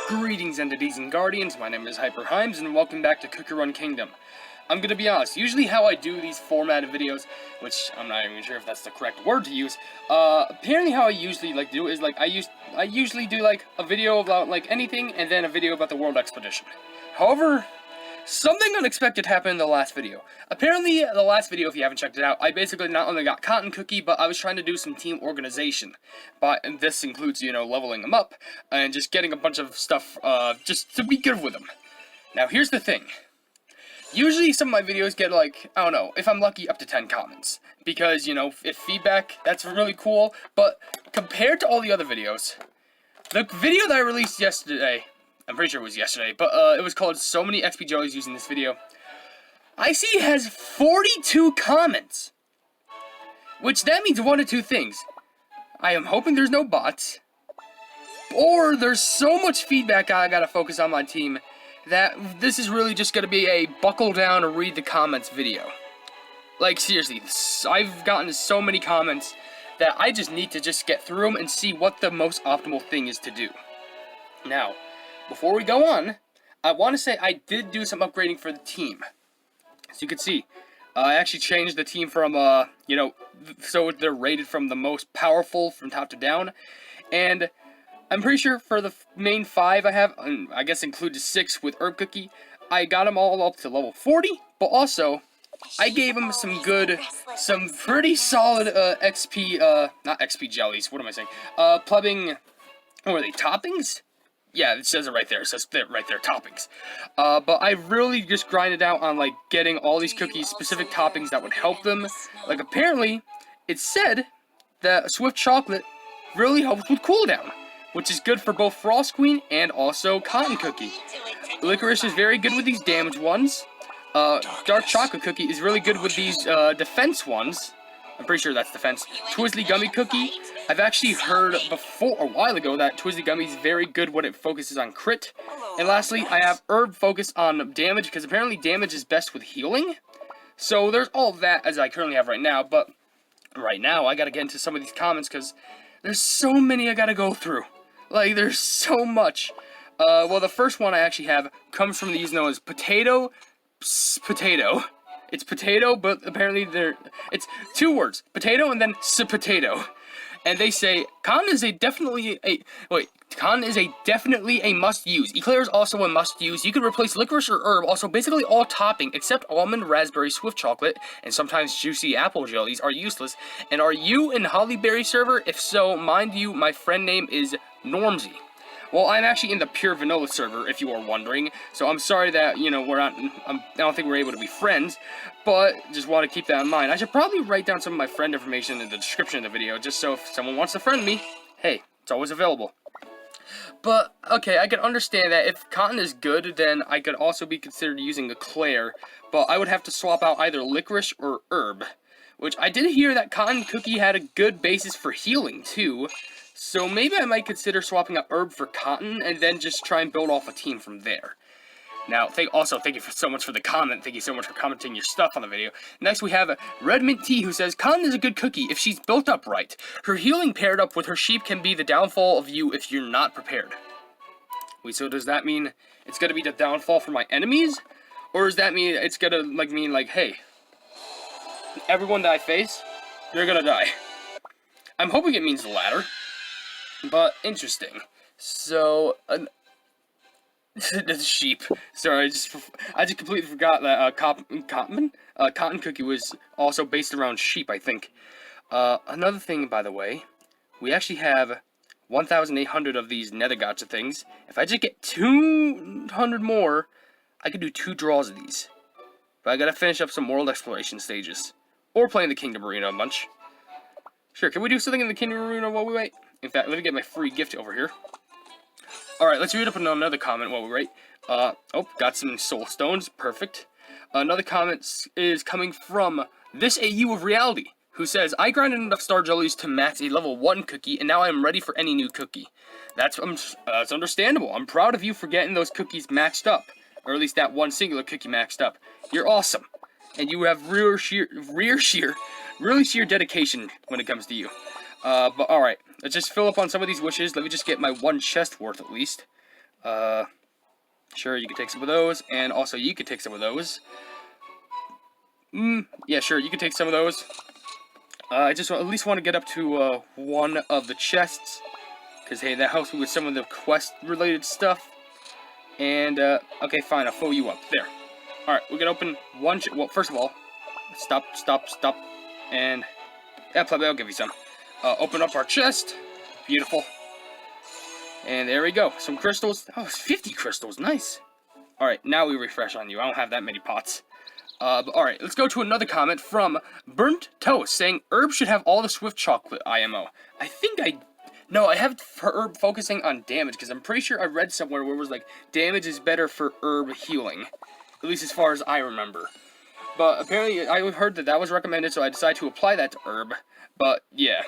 Greetings, entities and guardians, my name is HyperHimes, and welcome back to Cookie Run Kingdom. I'm gonna be honest, usually how I do these formatted videos, which I'm not even sure if that's the correct word to use, apparently how I usually do is I usually do a video about anything, and then a video about the world expedition. However, something unexpected happened in the last video. Apparently, the last video, if you haven't checked it out, I basically not only got Cotton Cookie, but I was trying to do some team organization. And this includes, leveling them up, and just getting a bunch of stuff, just to be good with them. Now, here's the thing. Usually, some of my videos get, I don't know, if I'm lucky, up to 10 comments. Because, if feedback, that's really cool. But, compared to all the other videos, the video that I released yesterday, I'm pretty sure it was yesterday, but it was called So Many XP Jellies Using This Video. I see it has 42 comments. Which that means one of two things. I am hoping there's no bots. Or there's so much feedback I gotta focus on my team that this is really just gonna be a buckle down and read the comments video. Like, seriously, I've gotten so many comments that I just need to just get through them and see what the most optimal thing is to do. Now, before we go on, I want to say I did do some upgrading for the team. As you can see, I actually changed the team from, so they're rated from the most powerful from top to down. And I'm pretty sure for the main 5 I have, I guess included 6 with Herb Cookie, I got them all up to level 40. But also, I gave them some pretty solid XP, not XP jellies, what am I saying? Plubbing, what are they, toppings? Yeah, it says it right there. It says right there, toppings. But I really just grinded out on, getting all these cookies, specific toppings that would help them. Apparently, it said that Swift Chocolate really helps with cooldown, which is good for both Frost Queen and also Cotton Cookie. Licorice is very good with these damage ones. Dark Chocolate Cookie is really good with these defense ones. I'm pretty sure that's defense. Twizzly Gummy Cookie. I've actually heard before, a while ago, that Twizzly Gummy is very good when it focuses on crit. And lastly, I have Herb focus on damage, because apparently damage is best with healing. So there's all of that as I currently have right now, but right now I gotta get into some of these comments, because there's so many I gotta go through. There's so much. Well, the first one I actually have comes from the user known as Potato. It's potato, but apparently it's 2 words. Potato and then potato. And they say, Con is definitely a must-use. Eclair is also a must-use. You can replace licorice or herb, also basically all topping, except almond, raspberry, Swift chocolate, and sometimes juicy apple jellies are useless. And are you in Hollyberry server? If so, mind you, my friend name is Normsy. Well, I'm actually in the pure vanilla server, if you are wondering, so I'm sorry that, I don't think we're able to be friends, but just want to keep that in mind. I should probably write down some of my friend information in the description of the video, just so if someone wants to friend me, hey, it's always available. But, okay, I can understand that if Cotton is good, then I could also be considered using Eclair, but I would have to swap out either licorice or herb, which I did hear that Cotton Cookie had a good basis for healing, too. So maybe I might consider swapping out Herb for Cotton, and then just try and build off a team from there. Now, thank you so much for the comment. Thank you so much for commenting your stuff on the video. Next, we have Red Mint Tea, who says, Cotton is a good cookie if she's built up right. Her healing paired up with her sheep can be the downfall of you if you're not prepared. Wait, so does that mean it's gonna be the downfall for my enemies? Or does that mean it's gonna, hey, everyone that I face, you're gonna die? I'm hoping it means the latter. But, interesting. So, the sheep. Sorry, I just completely forgot that, Cotton Cookie was also based around sheep, I think. Another thing, by the way, we actually have 1,800 of these nether gotcha things. If I just get 200 more, I could do 2 draws of these. But I gotta finish up some world exploration stages. Or play in the Kingdom Arena a bunch. Sure, can we do something in the Kingdom Arena while we wait? In fact, let me get my free gift over here. Alright, let's read up another comment while we wait. Got some soul stones. Perfect. Another comment is coming from this AU of reality, who says, I grinded enough star jellies to max a level 1 cookie, and now I am ready for any new cookie. That's understandable. I'm proud of you for getting those cookies maxed up. Or at least that one singular cookie maxed up. You're awesome. And you have really sheer dedication when it comes to you. But alright, let's just fill up on some of these wishes. Let me just get my 1 chest worth at least. Sure, you could take some of those, and also you could take some of those. Yeah, sure, you could take some of those. I just at least want to get up to one of the chests, because hey, that helps me with some of the quest-related stuff. And okay, fine, I'll fill you up. There. All right, we can open one. Well, first of all, stop, and yeah, plebe, I'll give you some. Open up our chest. Beautiful. And there we go. Some crystals. Oh, it's 50 crystals. Nice. All right, now we refresh on you. I don't have that many pots. But all right, let's go to another comment from Burnt Toast saying Herb should have all the Swift Chocolate IMO. No, I have for Herb focusing on damage, because I'm pretty sure I read somewhere where it was like, damage is better for Herb healing. At least as far as I remember. But apparently, I heard that was recommended, so I decided to apply that to Herb. But, yeah.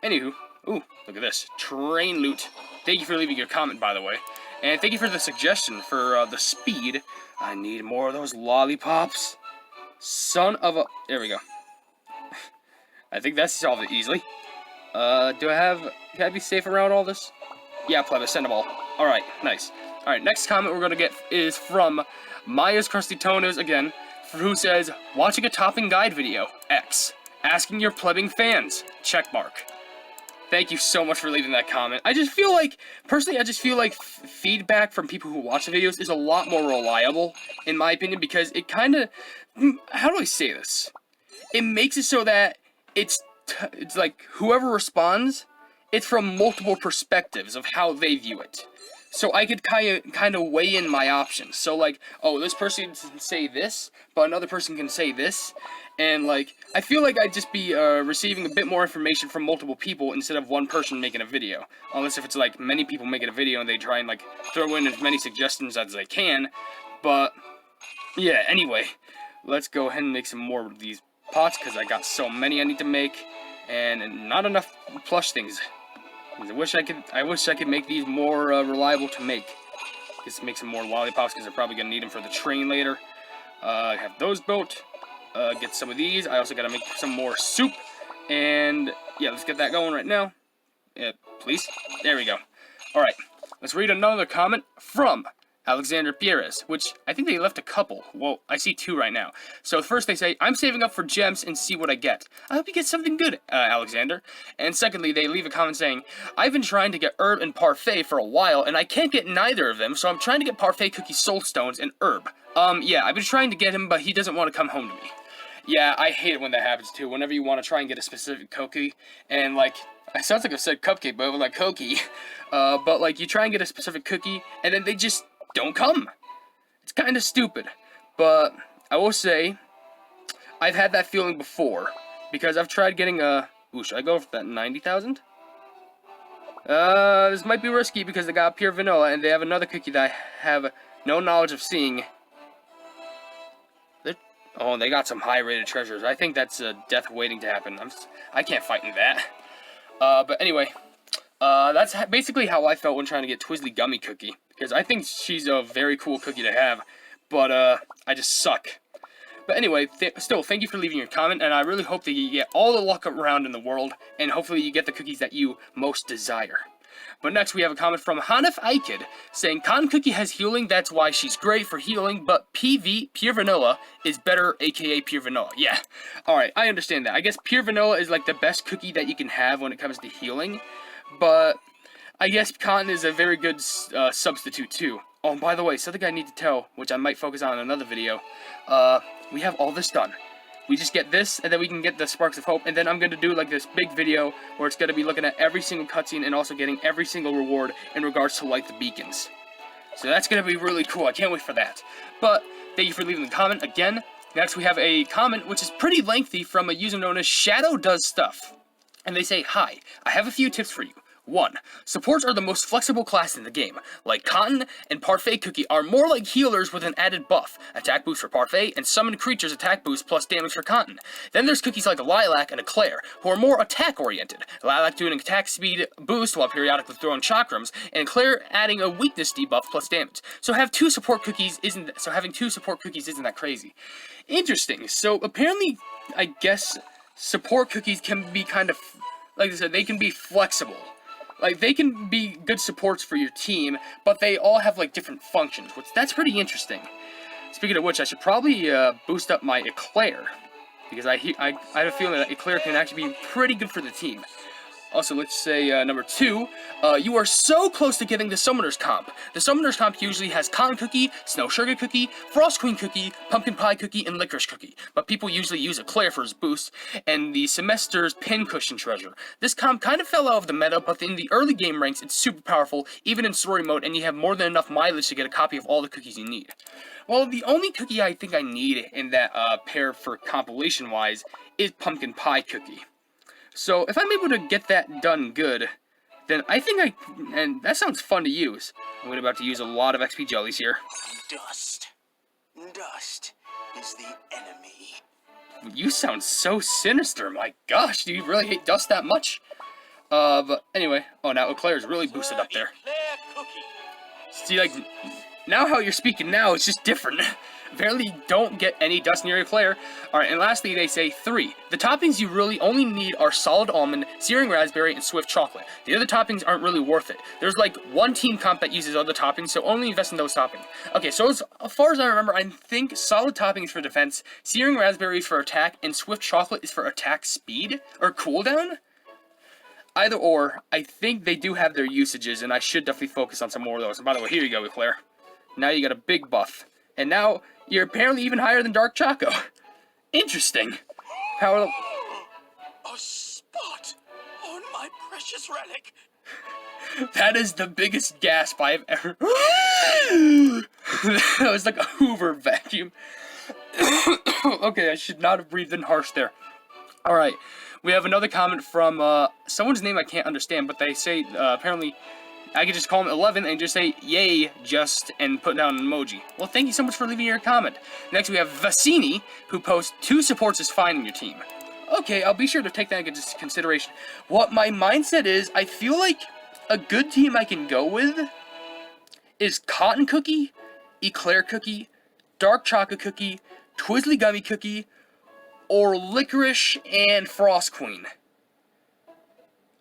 Anywho, ooh, look at this. Train loot. Thank you for leaving your comment, by the way. And thank you for the suggestion for the speed. I need more of those lollipops. Son of a... There we go. I think that solved it easily. Can I be safe around all this? Yeah, plebe, send them all. Alright, nice. Alright, next comment we're gonna get is from Maya's Crusty Tonas again, who says, watching a topping guide video, X. Asking your plebbing fans, checkmark. Thank you so much for leaving that comment. I just feel like, personally, feedback from people who watch the videos is a lot more reliable, in my opinion, because it kind of, how do I say this? It makes it so that it's like, whoever responds, it's from multiple perspectives of how they view it. So I could kind of weigh in my options. So like, oh, this person can say this, but another person can say this. And like, I feel like I'd just be receiving a bit more information from multiple people instead of one person making a video. Unless if it's like many people making a video and they try and like throw in as many suggestions as they can. But yeah, anyway, let's go ahead and make some more of these pots, because I got so many I need to make, and not enough plush things. I wish I could make these more reliable to make. Just make some more lollipops, because they're probably gonna need them for the train later. I have those built. Get some of these. I also gotta make some more soup, and yeah, let's get that going right now. Please. There we go. All right, let's read another comment from Alexander Pierres, which I think they left a couple. Well, I see two right now. So first they say, I'm saving up for gems and see what I get. I hope you get something good, Alexander. And secondly, they leave a comment saying, I've been trying to get Herb and Parfait for a while, and I can't get neither of them, so I'm trying to get Parfait Cookie Soul Stones and Herb. Yeah, I've been trying to get him, but he doesn't want to come home to me. Yeah, I hate it when that happens too. Whenever you want to try and get a specific cookie, and like, it sounds like I said cupcake, but it was like cookie. But like, you try and get a specific cookie, and then they just don't come. It's kind of stupid, but I will say I've had that feeling before, because I've tried getting a... Ooh, should I go for that 90,000? This might be risky because they got pure vanilla, and they have another cookie that I have no knowledge of seeing. Oh, they got some high-rated treasures. I think that's a death waiting to happen. I can't fight in that. But anyway, that's basically how I felt when trying to get Twizzly Gummy Cookie. Because I think she's a very cool cookie to have, but I just suck. But anyway, still, thank you for leaving your comment, and I really hope that you get all the luck around in the world, and hopefully you get the cookies that you most desire. But next we have a comment from Hanif Aikid, saying, Cotton Cookie has healing, that's why she's great for healing, but PV, Pure Vanilla, is better, aka Pure Vanilla. Yeah, alright, I understand that. I guess Pure Vanilla is like the best cookie that you can have when it comes to healing, but I guess Cotton is a very good substitute too. Oh, and by the way, something I need to tell, which I might focus on in another video, we have all this done. We just get this, and then we can get the Sparks of Hope, and then I'm going to do like this big video where it's going to be looking at every single cutscene and also getting every single reward in regards to like the beacons. So that's going to be really cool. I can't wait for that. But thank you for leaving the comment again. Next we have a comment which is pretty lengthy from a user known as Shadow Does Stuff. And they say, hi, I have a few tips for you. 1. Supports are the most flexible class in the game. Like Cotton and Parfait Cookie are more like healers with an added buff. Attack boost for Parfait and summon creatures attack boost plus damage for Cotton. Then there's cookies like Lilac and Eclair, who are more attack oriented. Lilac doing an attack speed boost while periodically throwing chakrams, and Eclair adding a weakness debuff plus damage. So having two support cookies isn't that crazy. Interesting. So apparently, I guess support cookies can be kind of, like I said, they can be flexible. Like, they can be good supports for your team, but they all have, like, different functions, which that's pretty interesting. Speaking of which, I should probably boost up my Eclair, because I have a feeling that Eclair can actually be pretty good for the team. Also, let's say number 2, you are so close to getting the Summoner's Comp. The Summoner's Comp usually has Cotton Cookie, Snow Sugar Cookie, Frost Queen Cookie, Pumpkin Pie Cookie, and Licorice Cookie. But people usually use Eclair for his boost, and the Semester's Pincushion Treasure. This comp kind of fell out of the meta, but in the early game ranks, it's super powerful, even in story mode, and you have more than enough mileage to get a copy of all the cookies you need. Well, the only cookie I think I need in that pair for compilation-wise is Pumpkin Pie Cookie. So, if I'm able to get that done good, then I think and that sounds fun to use. I'm about to use a lot of XP jellies here. Dust. Dust is the enemy. You sound so sinister, my gosh, do you really hate dust that much? But anyway, oh, now Eclair's really boosted up there. See, like, now how you're speaking now, it's just different. Apparently don't get any dust near Eclair. Alright, and lastly, they say 3. The toppings you really only need are solid almond, searing raspberry, and swift chocolate. The other toppings aren't really worth it. There's like one team comp that uses other toppings, so only invest in those toppings. Okay, so as far as I remember, I think solid toppings for defense, searing raspberry for attack, and swift chocolate is for attack speed, or cooldown? Either or, I think they do have their usages, and I should definitely focus on some more of those. And by the way, here you go, Eclair. Now you got a big buff. And now, you're apparently even higher than Dark Choco. Interesting. How... A spot on my precious relic. That is the biggest gasp I've ever... That was like a Hoover vacuum. Okay, I should not have breathed in harsh there. Alright, we have another comment from someone's name I can't understand, but they say apparently... I could just call him 11 and just say, yay, just, and put down an emoji. Well, thank you so much for leaving your comment. Next, we have Vassini, who posts, 2 supports is fine in your team. Okay, I'll be sure to take that into consideration. What my mindset is, I feel like a good team I can go with is Cotton Cookie, Eclair Cookie, Dark Chocolate Cookie, Twizzly Gummy Cookie, or Licorice and Frost Queen.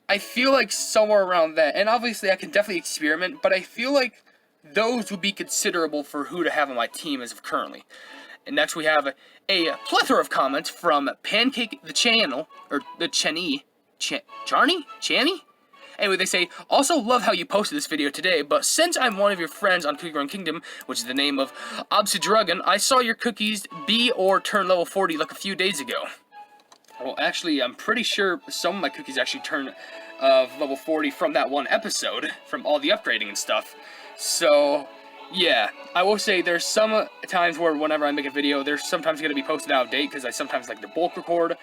I feel like somewhere around that, and obviously I can definitely experiment, but I feel like those would be considerable for who to have on my team as of currently. And next we have a plethora of comments from Pancake the Channel, or the Channy? Anyway, they say, also love how you posted this video today, but since I'm one of your friends on Cookie Run Kingdom, which is the name of Obsidragon, I saw your cookies be or turn level 40 like a few days ago. Well, actually, I'm pretty sure some of my cookies actually turn level 40 from that one episode, from all the upgrading and stuff. So, yeah, I will say there's some times where whenever I make a video, there's sometimes going to be posted out of date, because I sometimes like to bulk record.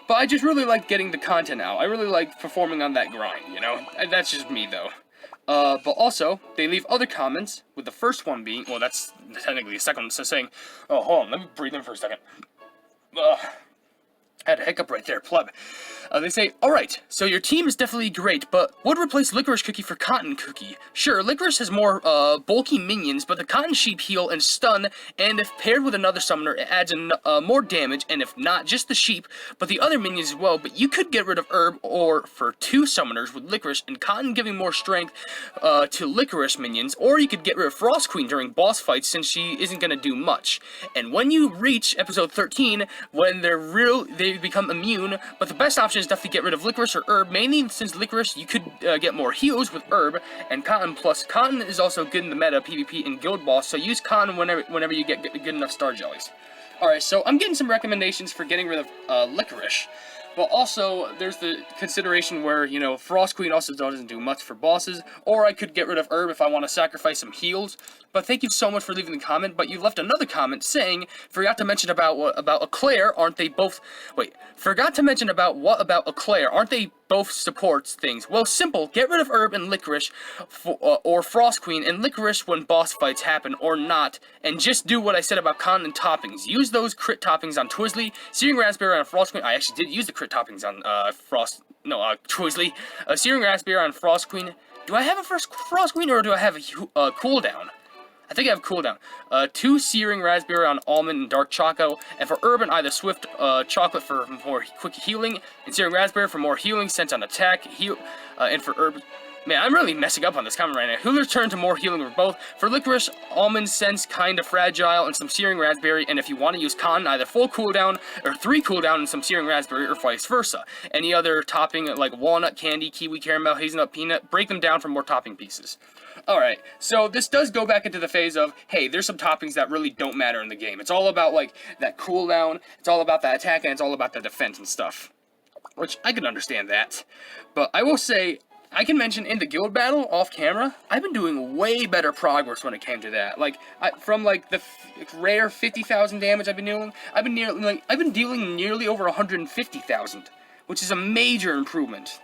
But I just really like getting the content out. I really like performing on that grind, you know? That's just me, though. But also, they leave other comments, with the first one being, well, that's technically the second one, so saying, oh, hold on, let me breathe in for a second. I had a hiccup right there, pleb. They say, alright, so your team is definitely great, but would replace Licorice Cookie for Cotton Cookie. Sure, Licorice has more bulky minions, but the Cotton Sheep heal and stun, and if paired with another summoner, it adds more damage, and if not, just the sheep, but the other minions as well. But you could get rid of Herb or for 2 summoners with Licorice, and Cotton giving more strength to Licorice minions, or you could get rid of Frost Queen during boss fights since she isn't going to do much. And when you reach episode 13, when they become immune, but the best option is definitely get rid of Licorice or Herb, mainly since Licorice you could get more heals with Herb, and Cotton plus Cotton is also good in the meta, PvP, and Guild Boss, so use Cotton whenever you get good enough Star Jellies. Alright, so I'm getting some recommendations for getting rid of Licorice, but also there's the consideration where, you know, Frost Queen also doesn't do much for bosses, or I could get rid of Herb if I want to sacrifice some heals. But thank you so much for leaving the comment, but you left another comment saying, forgot to mention about Eclair, aren't they both, forgot to mention about what about Eclair, aren't they both supports things? Well, simple, get rid of Herb and Licorice, or Frost Queen, and Licorice when boss fights happen, or not, and just do what I said about Cotton and toppings. Use those crit toppings on Twizzly, Searing Raspberry on Frost Queen, I actually did use the crit toppings on Twizzly, Searing Raspberry on Frost Queen. Do I have a Frost Queen, or do I have a cooldown? I think I have cooldown. 2 Searing Raspberry on Almond and Dark Choco, and for Urban, either Swift Chocolate for more quick healing, and Searing Raspberry for more healing sense on attack, and for Urban, Man, I'm really messing up on this comment right now. Healers turn to more healing for both. For licorice, almond scents kinda fragile, and some searing raspberry. And if you want to use cotton, either full cooldown or 3 cooldown and some searing raspberry, or vice versa. Any other topping like walnut candy, kiwi caramel, hazelnut peanut, break them down for more topping pieces. Alright, so this does go back into the phase of, hey, there's some toppings that really don't matter in the game. It's all about, like, that cooldown, it's all about that attack, and it's all about the defense and stuff. Which, I can understand that. But I will say, I can mention in the guild battle, off camera, I've been doing way better progress when it came to that. Like, from, like, the rare 50,000 damage I've been dealing, I've been dealing nearly over 150,000. Which is a major improvement.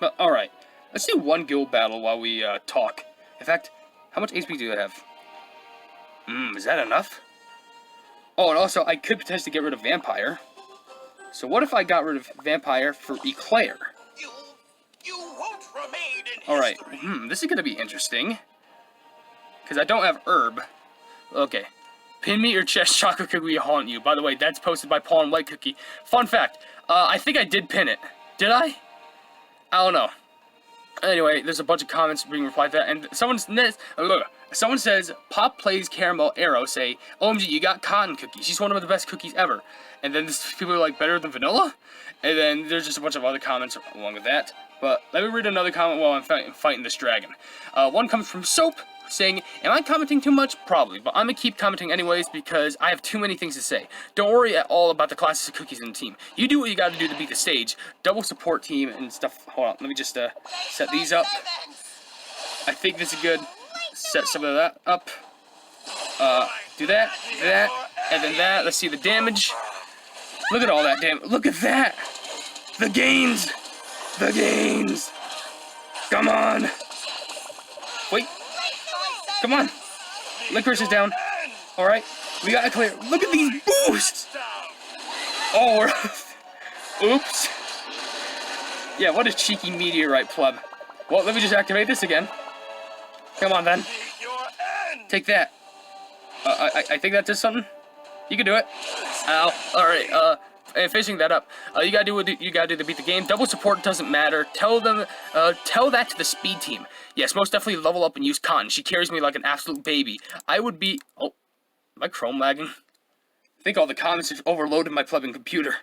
But, alright. Let's do one guild battle while we, talk. In fact, how much HP do I have? Is that enough? Oh, and also, I could potentially get rid of Vampire. So what if I got rid of Vampire for Eclair? You won't remain in Alright, history. this is gonna be interesting. Because I don't have Herb. Okay. Pin me your chest, chocolate cookie will haunt you. By the way, that's posted by Paul and White Cookie. Fun fact, I think I did pin it. Did I? I don't know. Anyway, there's a bunch of comments being replied to that, and someone says, Pop plays Caramel Arrow, say, OMG, you got cotton cookies. She's one of the best cookies ever. And then people are like, better than vanilla? And then there's just a bunch of other comments along with that. But let me read another comment while I'm fighting this dragon. One comes from Soap, saying, am I commenting too much? Probably, but I'm gonna keep commenting anyways because I have too many things to say. Don't worry at all about the classes of cookies in the team. You do what you gotta do to beat the stage. Double support team and stuff. Hold on, let me just set these up. I think this is good. Set some of that up. Do that, and then that. Let's see the damage. Look at all that damage. Look at that! The gains! The gains! Come on! Wait. Come on. Licorice is down. Alright. We got to clear. Look at these boosts! Oh, we're... Oops. Yeah, what a cheeky meteorite pleb. Well, let me just activate this again. Come on, then. Take that. I think that does something. You can do it. Ow. Alright, and finishing that up, you gotta do what you gotta do to beat the game. Double support doesn't matter. Tell that to the speed team. Yes, most definitely level up and use Cotton. She carries me like an absolute baby. I would be... Oh, am I Chrome lagging? I think all the comments have overloaded my plugging computer.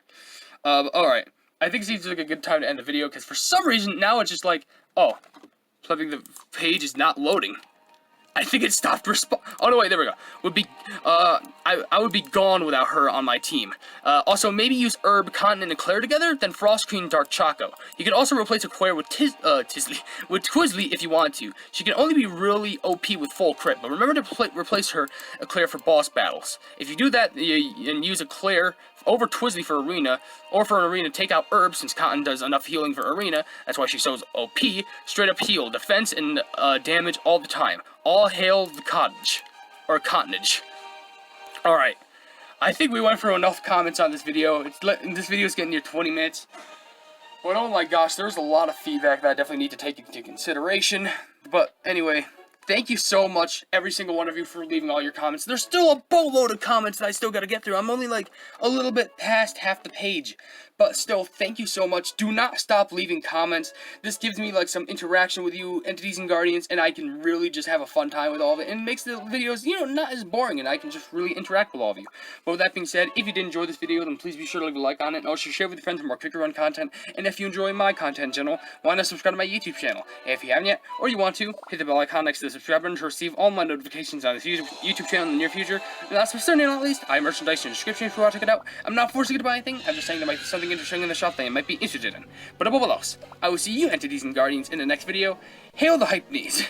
Alright. I think it seems like a good time to end the video, because for some reason, now it's just like, oh, plugging the page is not loading. I think it stopped oh no, wait, there we go. I would be gone without her on my team. Also, maybe use Herb, Cotton, and Eclair together, then Frost Queen, Dark Choco. You can also replace Eclair with Twizzly if you want to. She can only be really OP with full crit, but remember to replace her Eclair for boss battles. If you do that and use Eclair over Twizzly for Arena, or for an Arena, take out Herb, since Cotton does enough healing for Arena. That's why she's so OP. Straight up heal, defense, and damage all the time. All hail the cottage. Or cottonage. Alright. I think we went through enough comments on this video. This video is getting near 20 minutes. But oh my gosh, there's a lot of feedback that I definitely need to take into consideration. But anyway, thank you so much, every single one of you, for leaving all your comments. There's still a boatload of comments that I still gotta get through. I'm only like a little bit past half the page. But still, thank you so much. Do not stop leaving comments. This gives me like some interaction with you, entities and guardians, and I can really just have a fun time with all of it. And it makes the videos, you know, not as boring, and I can just really interact with all of you. But with that being said, if you did enjoy this video, then please be sure to leave a like on it, and also share with your friends for more Cooker Run content. And if you enjoy my content in general, why not subscribe to my YouTube channel? And if you haven't yet, or you want to, hit the bell icon next to the subscribe button to receive all my notifications on this YouTube channel in the near future. And last but certainly not least, I have merchandise in the description if you want to check it out. I'm not forcing you to buy anything. I'm just saying there might be something interesting in the shop that you might be interested in. But above all else, I will see you entities and guardians in the next video. Hail the Hypenese!